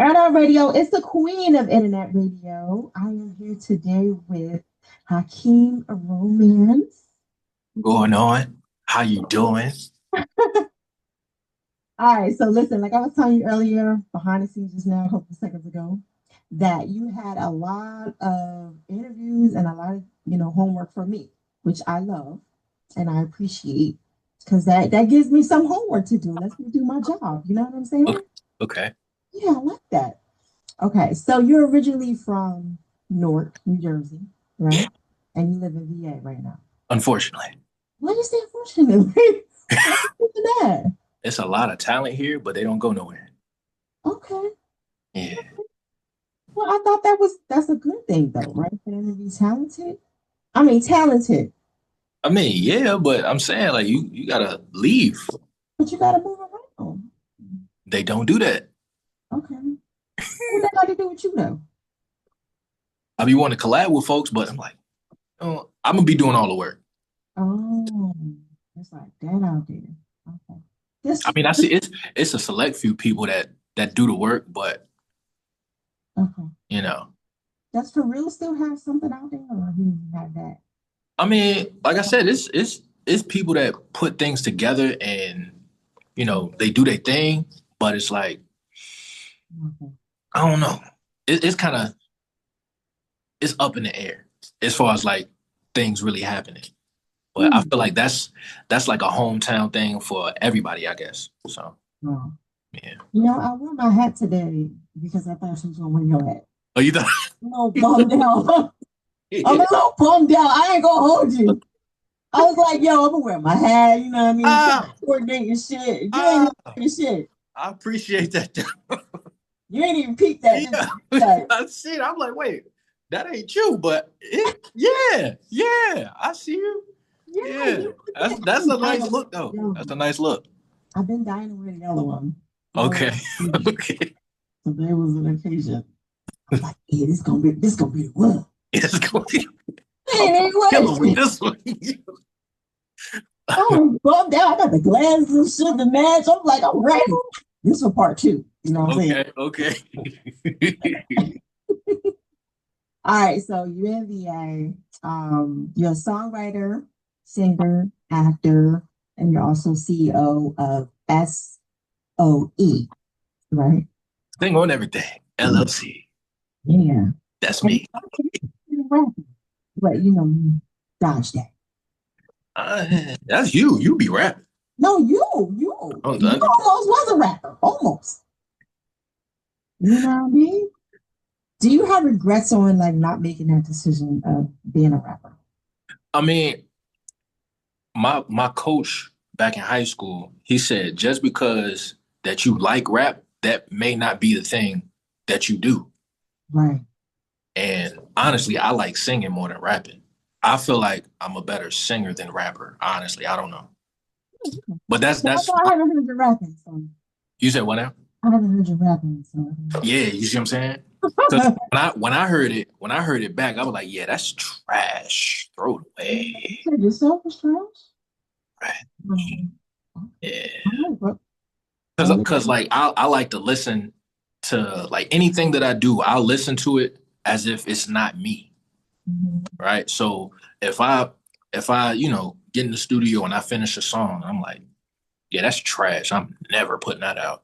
Radio. It's the queen of internet radio. I am here today with Hakeem Romance. Going on? How you doing? All right, so listen, like I was telling you earlier, behind the scenes just now, a couple of seconds ago, that you had a lot of interviews and a lot of homework for me, which I love and I appreciate because that gives me some homework to do. Let me do my job. You know what I'm Okay. saying? Okay. Yeah, I like that. Okay, so you're originally from Newark, New Jersey, Yeah. right? And you live in VA right now. Unfortunately, Why you say unfortunately? Why you say that? it's a lot of talent here, but they don't go nowhere. Okay. Yeah. Well, I thought that's a good thing though, right? For them to be talented. I mean talented, I mean, yeah, but I'm saying like you gotta leave. but you gotta move around. They don't do that. Okay. What that got to do with you though? I be wanting to collab with folks, but I'm like, oh, I'm gonna be doing all the work. Oh, it's like that out there. Okay. I This, mean, I see it's a select few people that do the work, but okay. you know, Does for real still have something out there or he have that? I mean, like I said, it's people that put things together and they do their thing, but it's like Okay. I don't know. It's kind of it's up in the air as far as like things really happening. But I Hmm. feel like that's like a hometown thing for everybody, I guess. So Oh. yeah. I wore my hat today because I thought she was gonna wear your hat. Oh, you thought? I'm a little bummed out. I'm a little bummed out. I ain't gonna hold you. I was like, yo, I'm gonna wear my hat, you know what I mean? Trying to ah, coordinate your shit. You ain't even ah, your shit. I appreciate that. You ain't even peeked that, did Yeah, you? Like, I see it. I'm like, wait, that ain't you, but yeah, yeah, I see you. yeah, Yeah, you look that's at that's a I've nice look though. That's a nice look. been dying to wear the yellow one. Yellow Okay, one. okay. So there was an occasion. I'm like, yeah, this gonna be the one. It's going. Hey, I'm anyway, killing with this one. I was bummed out. I got the glasses and shit, the match. I'm like, I'm ready. This for part two. You know what I'm saying? Okay, okay. All right, so you're in VA. You're a songwriter, singer, actor, and you're also CEO of SOE, right? Thing on everything. LLC. Yeah. That's And me. you're rapping, but you dodge that. That's you. You be rapping. No, you I almost was a rapper, almost. You know what I mean? Do you have regrets on like not making that decision of being a rapper? mean, my coach back in high school, he said just because that you like rap, that may not be the thing that you do. Right. And honestly, I like singing more than rapping. I feel like I'm a better singer than rapper. Honestly, I don't know. But that's So I that's thought I haven't heard you rapping, so you said what now? I haven't heard you rapping, so Yeah, you see what I'm saying? Because when I heard it back, I was like, yeah, that's trash. Throw it you away. said yourself was trash? Right. Um, Yeah. all right, but Cause like I like to listen to like anything that I do, I'll listen to it as if it's not me. mhm. Right. So if I if I get in the studio and I finish a song, I'm like, yeah, that's trash. I'm never putting that out.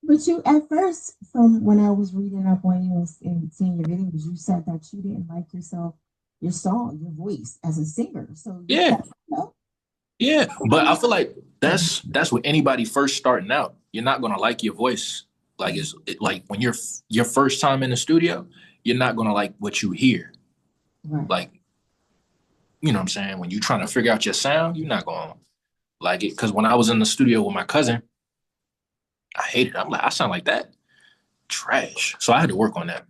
But you, at first, from when I was reading up on you and seeing your videos, you said that you didn't like yourself, your song, your voice as a singer. So you Yeah. kept, Yeah. But I feel like that's with anybody first starting out. You're not gonna like your voice. Like like when you're your first time in the studio, you're not gonna like what you hear. right. Like, you know what I'm saying? When you're trying to figure out your sound, you're not gonna like it. Cause when I was in the studio with my cousin, I hated it. I'm like, I sound like that. Trash. So I had to work on that.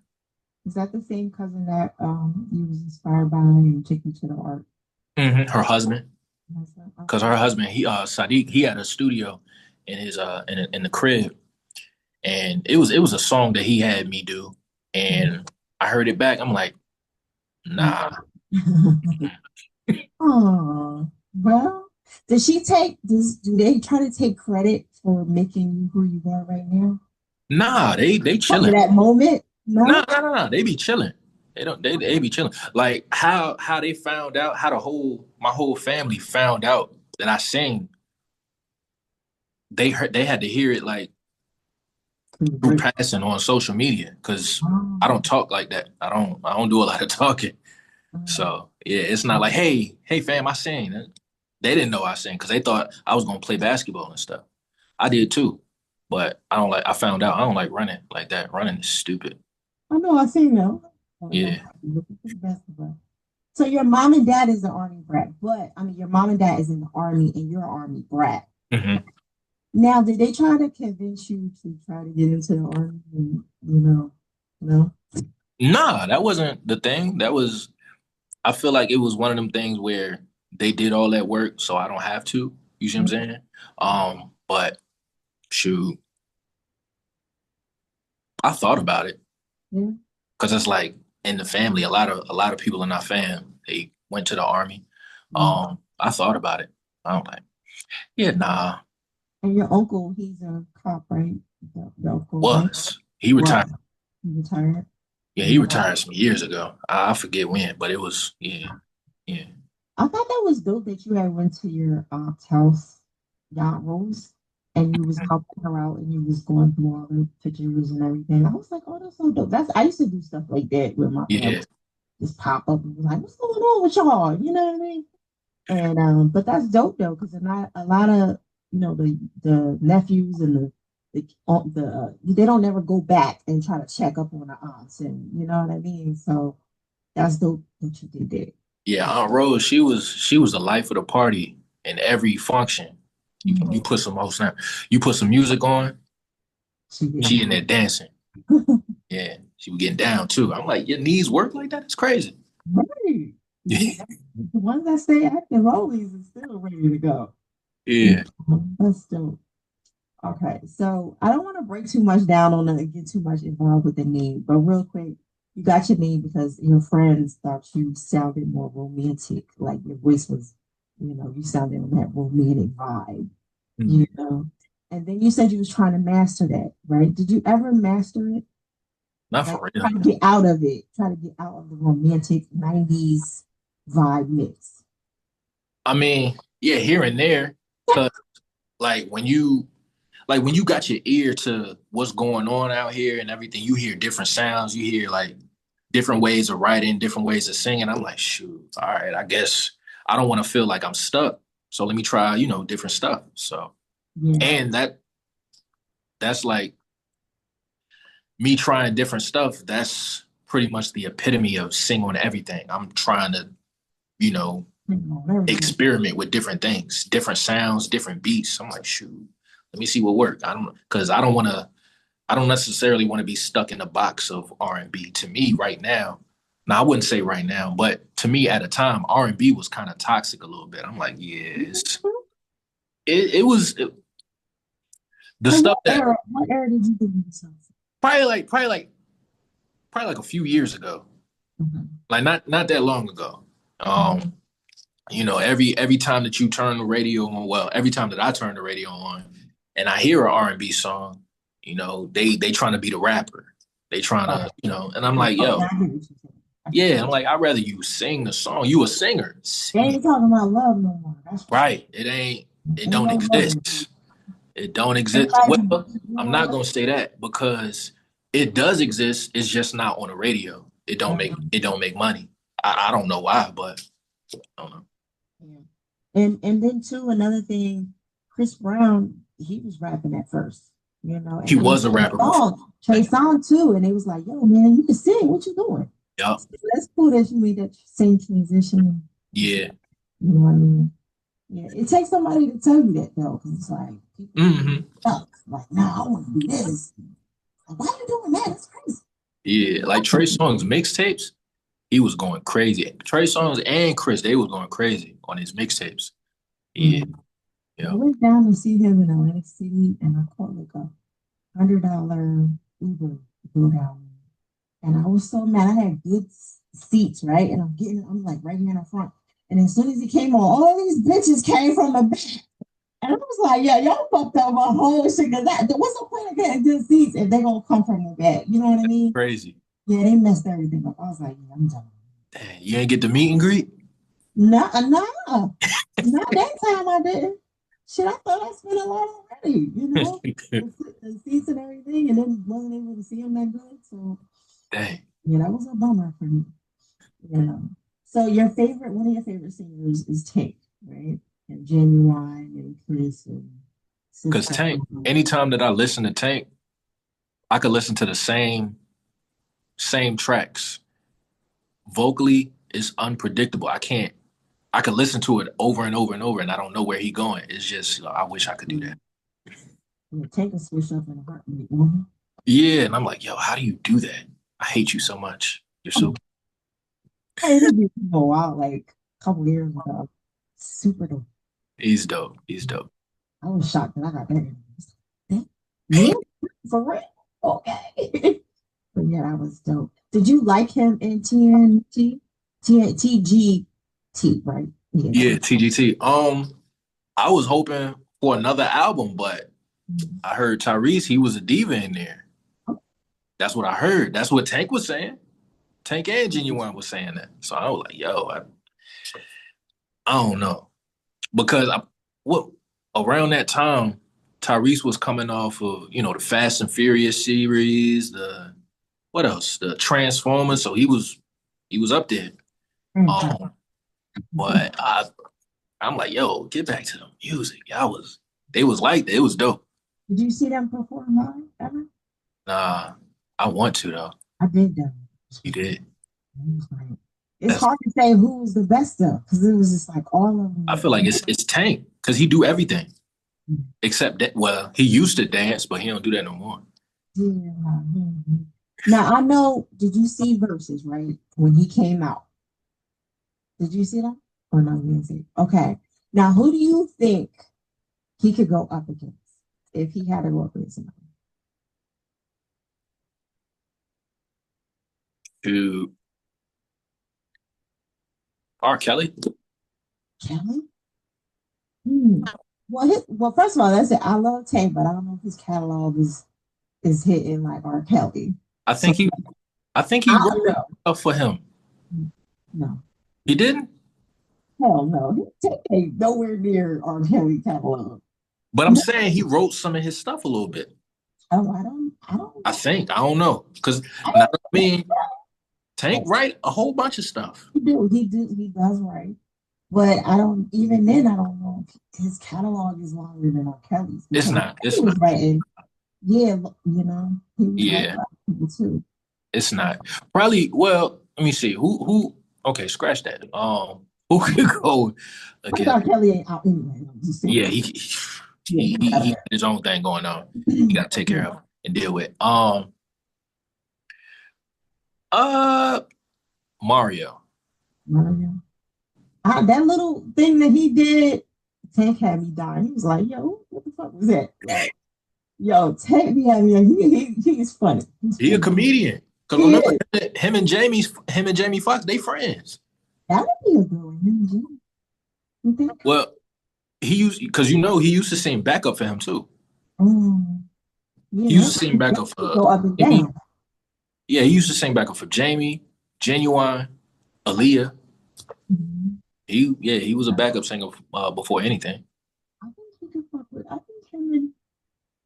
Is that the same cousin that you was inspired by and took you to the art? Her husband. Cause Okay. her husband, Sadiq, he had a studio in his in the crib. And it was a song that he had me do. And I heard it back. I'm like, nah. Oh, well, do they try to take credit for making you who you are right now? Nah, they After chilling. that moment, Nah, no. nah, nah, nah. They be chilling. They be chilling. Like how they found out, how my whole family found out that I sing. They had to hear it like through passing on social media because I Oh, don't talk like that. I don't do a lot of talking. So yeah, it's not like, hey fam, I sing. They didn't know I sing because they thought I was gonna play basketball and stuff. I did too. But I found out I don't like running like that. Running is stupid. I know, I seen them. Oh, yeah, Yeah. looking for the basketball. So your mom and dad is the army brat, but I mean your mom and dad is in the army and you're an army brat. Hmm. Now, did they try to convince you to try to get into the army? And, no. Nah, that wasn't the thing. I feel like it was one of them things where they did all that work, so I don't have to. You see what I'm saying? But shoot, I thought about it Yeah. because it's like in the family, a lot of people in our fam they went to the army. Yeah. I thought about it. I'm like, yeah, nah. And your uncle, he's a cop, right? The uncle, right? He retired? What? He retired. Yeah, he Yeah. retired some years ago. I forget when, but it was yeah. I thought that was dope that you had went to your aunt's house, yacht Rose, and you was helping her out and you was going through all the pictures and everything. I was like, oh, that's so dope. I used to do stuff like that with my family. Yeah, Just pop up and be like, what's going on with y'all? You know what I mean? And but that's dope though, because a lot of the nephews and they don't never go back and try to check up on the aunts, and you know what I mean. So that's dope that you did that. yeah. Aunt Rose, she was the life of the party in every function. You Mhm. put some most now. You put some music on, She did. she in there dancing. Yeah, she was getting down too. I'm like, your knees work like that? It's crazy. Right. Yeah, the ones that stay active always is still ready to go. Yeah. That's dope. Okay, so I don't want to break too much down on it and get too much involved with the name, but real quick, you got your name because your friends thought you sounded more romantic, like your voice was, you sounded on that romantic vibe, Mm. you know. And then you said you was trying to master that, right? Did you ever master it? Not Like for try real. to get out of it, try to get out of the romantic '90s vibe mix. I mean, yeah, here and there, cause like when you got your ear to what's going on out here and everything, you hear different sounds, you hear like different ways of writing, different ways of singing. I'm like, shoot, all right, I guess I don't want to feel like I'm stuck. So let me try, different stuff. So Yeah. and that's like me trying different stuff. That's pretty much the epitome of sing on everything. I'm trying to, you know, Everything. experiment with different things, different sounds, different beats. I'm like, shoot, let me see what works. I don't necessarily want to be stuck in a box of R&B. To me, right now, I wouldn't say right now, but to me at a time, R&B was kind of toxic a little bit. I'm like, yes, the And stuff what that era? What era did you give yourself? probably like a few years ago, Mhm. like not that long ago. Every time that you turn the radio on, well, every time that I turn the radio on and I hear an R&B song, they trying to be the rapper. They trying to, and I'm like, Okay, yo, I get what you're saying. I get yeah, what I'm like, I'd rather you sing the song. You a singer. They Sing it. ain't talking about love no more. That's for sure. Right. It Ain't don't no love. exist. It don't exist. Everybody, Well, you I'm know not what? gonna say that because it does exist. It's just not on the radio. It don't make money. I don't know why, but I don't know. Yeah. And then too, another thing, Chris Brown, he was rapping at first, He and then was a rapper before. Trey Songz too, and they was like, "Yo, man, you can sing. What you doing?" Yup. So that's cool that you made that same transition. Yeah. You know what I mean? Yeah, it takes somebody to tell you that though, because it's like people be Hmm. stuck. Like, nah, I want to do this. Like, why are you doing that? It's crazy. Yeah. Like Trey Songz mixtapes, he was going crazy. Trey Songz and Chris, they was going crazy on his mixtapes. Yeah. Yeah. I Yeah. went down to see him in Atlantic City, and I caught like $100 Uber to go down there. And I was so mad. I had good seats, right? And I'm like right here in the front. And as soon as he came on, all these bitches came from the back. And I was like, yeah, y'all fucked up my whole shit. Cause what's the point of getting good seats if they gonna come from the back? You know what I mean? Crazy. Yeah, they messed everything up. I was like, yeah, I'm done. Dang, you ain't get the meet and greet? No, no, not that time I didn't. Shit, I thought I spent a lot already, the seats and everything, and then wasn't able to see them that good. So, Dang. yeah, that was a bummer for me. You know. So, one of your favorite singers is Tank, right? And Genuine and Chris and Because Cisco. Tank, anytime that I listen to Tank, I could listen to the same tracks. Vocally, it's unpredictable. I could listen to it over and over and over, and I don't know where he going. It's just, I wish I could do that. Yeah, Tank can switch up in a heartbeat. Mhm. Yeah, and I'm like, yo, how do you do that? I hate you so much. You're so I interviewed people out like a couple years ago. Super dope. he's dope. He's dope. I was shocked that I got that interview. That, yeah, for real. Okay. But yeah, that was dope. Did you like him in TNT? TGT, right? Yeah, Yeah, TGT. I was hoping for another album, but I heard Tyrese, he was a diva in there. That's what I heard. That's what Tank was saying. Tank and Genuine was saying that. So I was like, yo, I don't know. Because what around that time, Tyrese was coming off of, the Fast and Furious series, the what else? The Transformers. So he was up there. Um, but I'm like, yo, get back to the music. They was like that. It was dope. Did you see them perform live ever? Nah, I want to though. I did though. You did. It's That's hard to say who was the best though, because it was just like all of I them. feel like it's Tank because he do everything except that. Well, he used to dance, but he don't do that no more. Yeah. Now I know. Did you see Versus right when he came out? Did you see that? Or no, you didn't see. Okay. Now, who do you think he could go up against if he had to go up against somebody? To R. Kelly. Kelly? Hmm. Well, first of all, that's it. I love Tank, but I don't know if his catalog is hitting like R. Kelly. I So think he. I think he I wrote don't know. stuff for him. No, He didn't. hell no. Tank ain't nowhere near R. Kelly catalog. But I'm No, saying he wrote some of his stuff a little bit. oh, I don't I know. think. I don't know. Because I now don't I mean, Tank know. write a whole bunch of stuff. He does right. But I don't even then I don't know if his catalog is longer than R. Kelly's It's because not. he It's was not. writing, yeah, he was writing Yeah, about people too. it's not. Probably. Well, let me see. Who? Okay, scratch that. Who could go First against? R. Kelly ain't out anyway. I'm just Yeah, saying. he Yeah, he he, he got his own thing going on. He got to take care yeah. of and deal with. Uh, Mario. Mario. That little thing that he did, Tank had me dying. He was like, "Yo, what the fuck was that?" Like, yo, Tank me had me. He's funny. He's He a funny. comedian. Cause He remember is. him and Jamie Foxx, they friends. That would be a good one. Him and Jimmy. You think? Well, he used because he used to sing backup for him too. Oh, He yeah. used to sing backup They for go up and Jamie. down. Yeah, he used to sing backup for Jamie, Genuine, Aaliyah. Mhm. He was a backup singer before anything. I think he could fuck with. I think him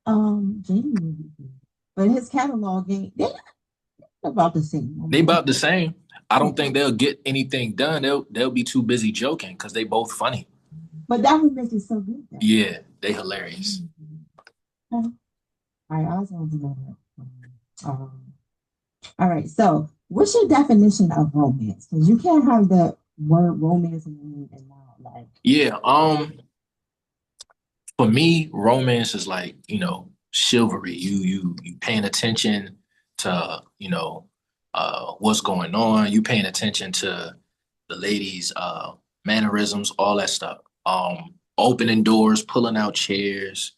and Jamie would be good. But his catalog ain't they're about the same. They Almost. about the same. I don't think they'll get anything done. They'll be too busy joking because they both funny. But that would make it so good though. Yeah, they hilarious. Okay. All right, I was going to know that. All right, so what's your definition of romance? Because you can't have the word romance and not like. Yeah. For me, romance is like, chivalry. You paying attention to, what's going on. You paying attention to the ladies' mannerisms, all that stuff. Opening doors, pulling out chairs,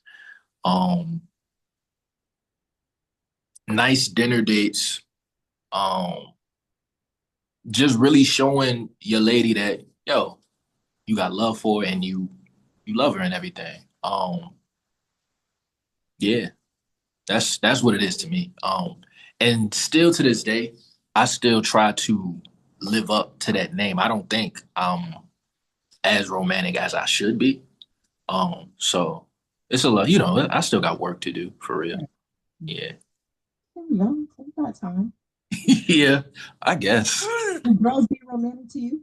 um, nice dinner dates, um, just really showing your lady that, yo, you got love for her and you love her and everything. Yeah, that's what it is to me. And still to this day, I still try to live up to that name. I don't think I'm as romantic as I should be. So it's a lot, I still got work to do for real. Yeah. There we go. So you got time. Yeah, I guess. Do girls be romantic to you?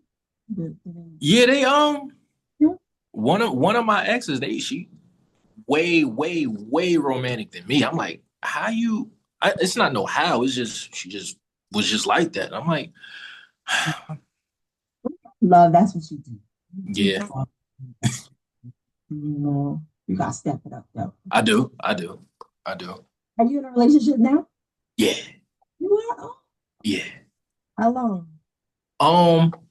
Yeah, they Yeah. one of my exes, she way, way, way romantic than me. I'm like, how you it's not no how, it's just she just was just like that. I'm like, Love, that's what you do. You yeah, know, you gotta step it up though. I do. I do. I do. Are you in a relationship now? Yeah. You are? Oh, Yeah. how long?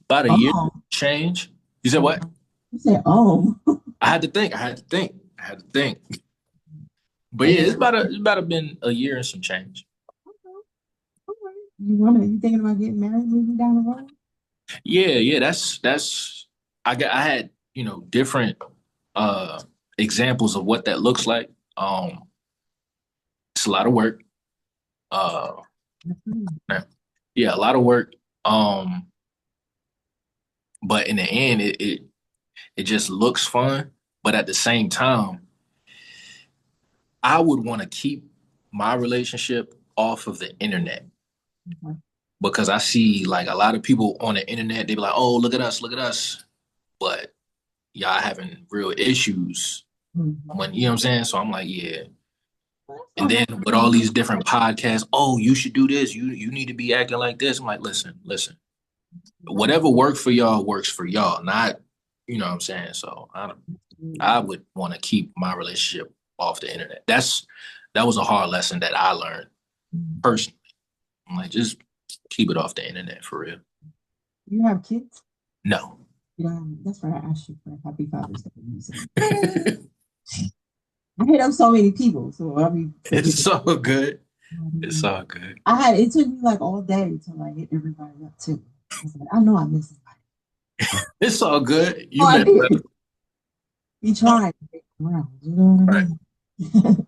About a year Oh, change. You said oh. what? You said, oh. I had to think. I had to think. I had to think. But Okay. yeah, it's about to been a year and some change. Okay. You thinking about getting married maybe down the road? Yeah, yeah, that's I had, different uh examples of what that looks like. It's a lot of work. Uh Mhm. yeah, a lot of work. Um, but in the end it just looks fun. But at the same time, I would want to keep my relationship off of the internet Okay. because I see like a lot of people on the internet, they be like, oh, look at us. But y'all having real issues Mhm. when, you know what I'm saying? So I'm like, yeah. Well, that's And not then bad. with all these different podcasts, oh, you should do this. You need to be acting like this. I'm like, listen. Whatever works for y'all works for y'all, not, you know what I'm saying? So I would want to keep my relationship off the internet. That was a hard lesson that I learned personally. I'm like, just keep it off the internet for real. You have kids? No. Yeah, that's why I asked you for Happy Father's Day. I hit up so many people, so I'll be It's forgetting. so good. It's all good. It took me like all day to like hit everybody up too. I was like, I know I missed somebody. It's all good. Oh, You I meant well. did. You tried. Wow, you know what Right. I mean?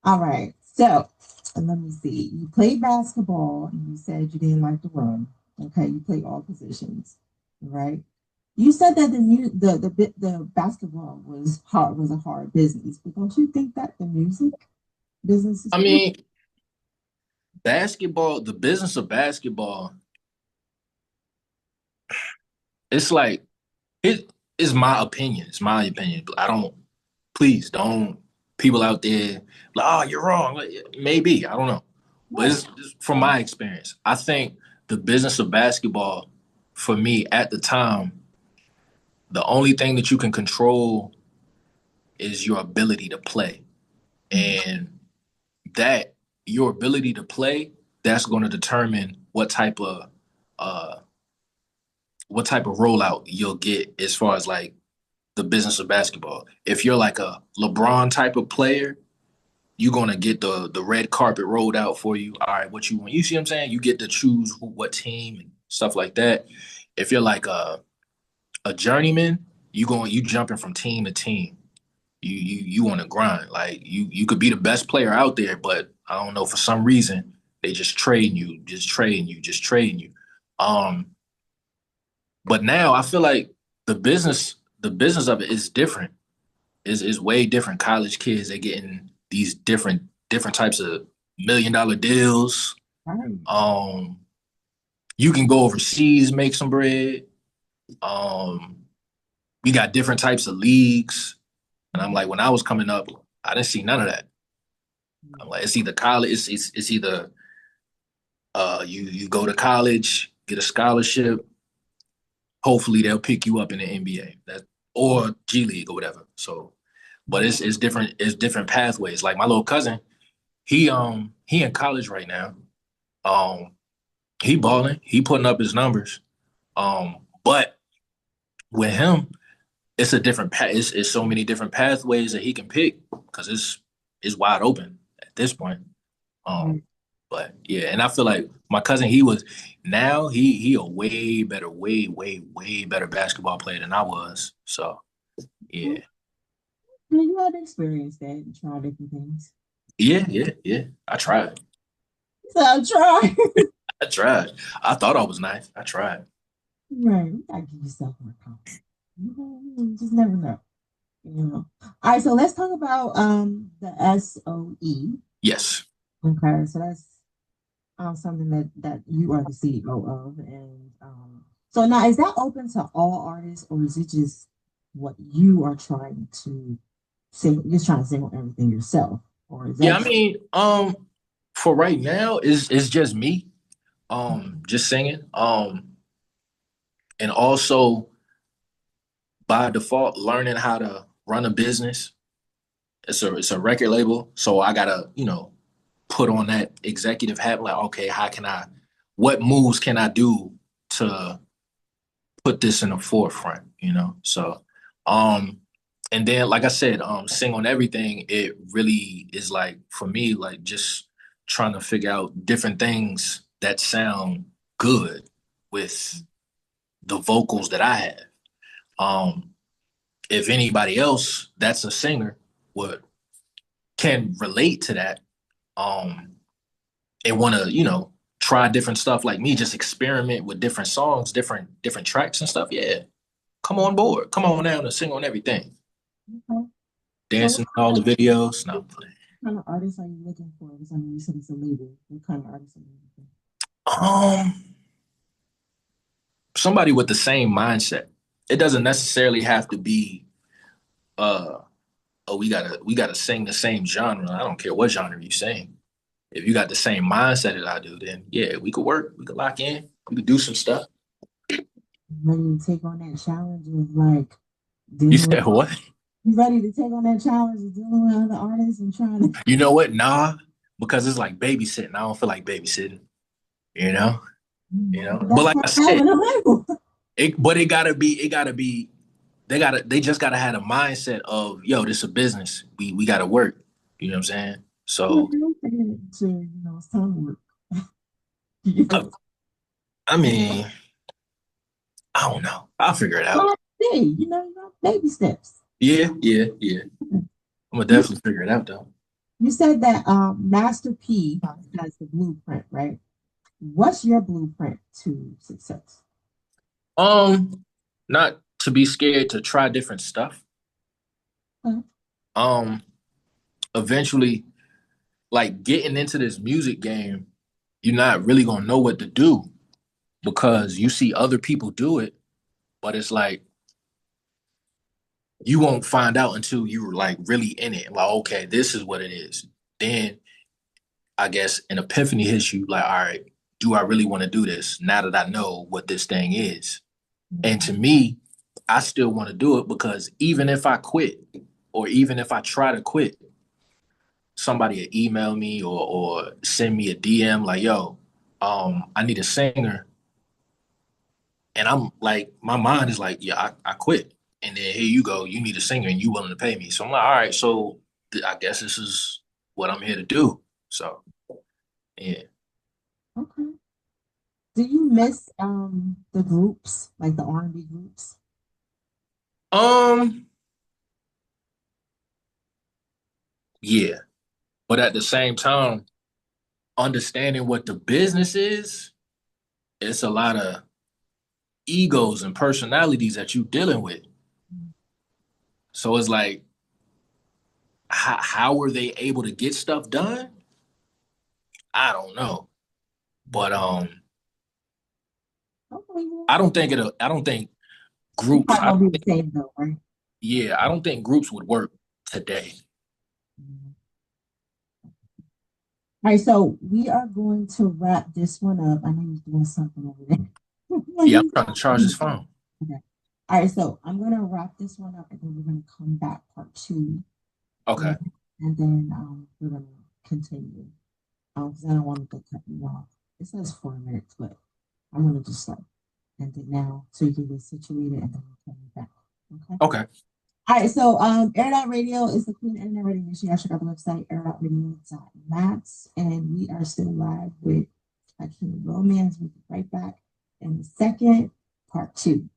All right. So let me see. You played basketball and you said you didn't like to run. Okay, you played all positions, right? You said that the basketball was a hard business, but don't you think that the music business is I too? mean, basketball, the business of basketball, it's like it is my opinion. It's my opinion. I don't, please don't, people out there, like, oh, you're wrong. Like, maybe, I don't know. But Right. it's from my experience. I think the business of basketball, for me at the time, the only thing that you can control is your ability to play. And that, your ability to play, that's going to determine uh what type of rollout you'll get as far as like the business of basketball. If you're like a LeBron type of player, you're gonna get the red carpet rolled out for you. All right, what you want? You see what I'm saying? You get to choose what team and stuff like that. If you're like a journeyman, you jumping from team to team. You want to grind. Like you could be the best player out there, but I don't know, for some reason they just trading you, just trading you, just trading you. Um, but now I feel like the business of it is different. Is way different. College kids, they getting these different types of $1 million deals. Right. Um, you can go overseas, make some bread. Um, we got different types of leagues. And I'm like, when I was coming up, I didn't see none of that. I'm like, it's either college, it's either you go to college, get a scholarship. Hopefully they'll pick you up in the NBA, that or G League or whatever. So, but it's different. It's different pathways. Like my little cousin, he in college right now. Um, he balling. He putting up his numbers. But with him, it's a different path. It's so many different pathways that he can pick because it's wide open at this point. Um, but yeah, and I feel like my cousin, he a way better, way better basketball player than I was. So yeah, You had to experience that and try different things. Yeah. I tried. So I tried. I tried. I thought I was nice. I tried. Right. You gotta give yourself more confidence. You just never know. You know. All right, so let's talk about the SOE. Yes. Okay, so that's something that you are the CEO of, and so now is that open to all artists, or is it just what you are trying to sing? You're just trying to sing on everything yourself, or is Yeah, that I mean, for right now, it's just me, just singing. And also by default, learning how to run a business. It's a record label, so I gotta, put on that executive hat. Like, okay, what moves can I do to put this in the forefront? So, um, and then like I said, sing on everything. It really is like for me, like just trying to figure out different things that sound good with the vocals that I have. Um, if anybody else that's a singer would can relate to that, um, and want to, try different stuff like me, just experiment with different songs, different tracks and stuff. Yeah, come on board. Come on down and sing on everything. okay? So Dancing in all the videos. No, I'm playing. what kind of artists are you looking for? Because I know you said it's a label. What kind of artists are you looking Um, somebody with the same mindset. It doesn't necessarily have to be uh oh, we gotta sing the same genre. I don't care what genre you sing. If you got the same mindset that I do, then yeah, we could work. We could lock in. We could do some stuff. for? Ready to take on that challenge of like You dealing with said what? you ready to take on that challenge of dealing with other artists and trying to You know what? Nah, because it's like babysitting. I don't feel like babysitting. You know, But that's like part I of said, having a label. it gotta be. They just gotta have a mindset of, yo, this is a business. We gotta work. You know what I'm saying? What So, do you think to, it's time to work. uh, I mean, I don't know. I'll figure it out. Well, hey, baby steps. Yeah. I'm gonna You, definitely figure it out though. you said that Master P has the blueprint, right? What's your blueprint to success? Not to be scared to try different stuff. Huh? Um, eventually, like getting into this music game, you're not really gonna know what to do because you see other people do it, but it's like you won't find out until you're like really in it. Like, okay, this is what it is. Then I guess an epiphany hits you like, all right, do I really want to do this now that I know what this thing is? And to me, I still want to do it because even if I quit or even if I try to quit, somebody will email me or send me a DM like, yo, I need a singer. And I'm like, my mind is like, yeah, I quit. And then here you go, you need a singer and you willing to pay me. So I'm like, all right, so I guess this is what I'm here to do. So yeah. Okay. Do you miss the groups, like the R&B groups? Um, yeah. But at the same time, understanding what the business is, it's a lot of egos and personalities that you dealing with. So it's like, how were they able to get stuff done? I don't know. But Okay, I don't think it's groups probably gonna be the same though, right? yeah, I don't think groups would work today. Mhm. All right, so we are going to wrap this one up. I know you're doing something over there. Yeah, I'm trying to charge this phone. Okay. All right, so I'm gonna wrap this one up and then we're gonna come back part two. Okay. And, and then we're gonna continue. Because I don't want to cut you off. It says 4 minutes, but I'm gonna just like end it now so you can get situated and then we'll come back. Okay. Okay. All right, so Radio is the Queen Internet Radio Nation. Y'all check out the website, air.radio.net. And we are still live with Hakeem Romance. We'll be right back in a second, part two.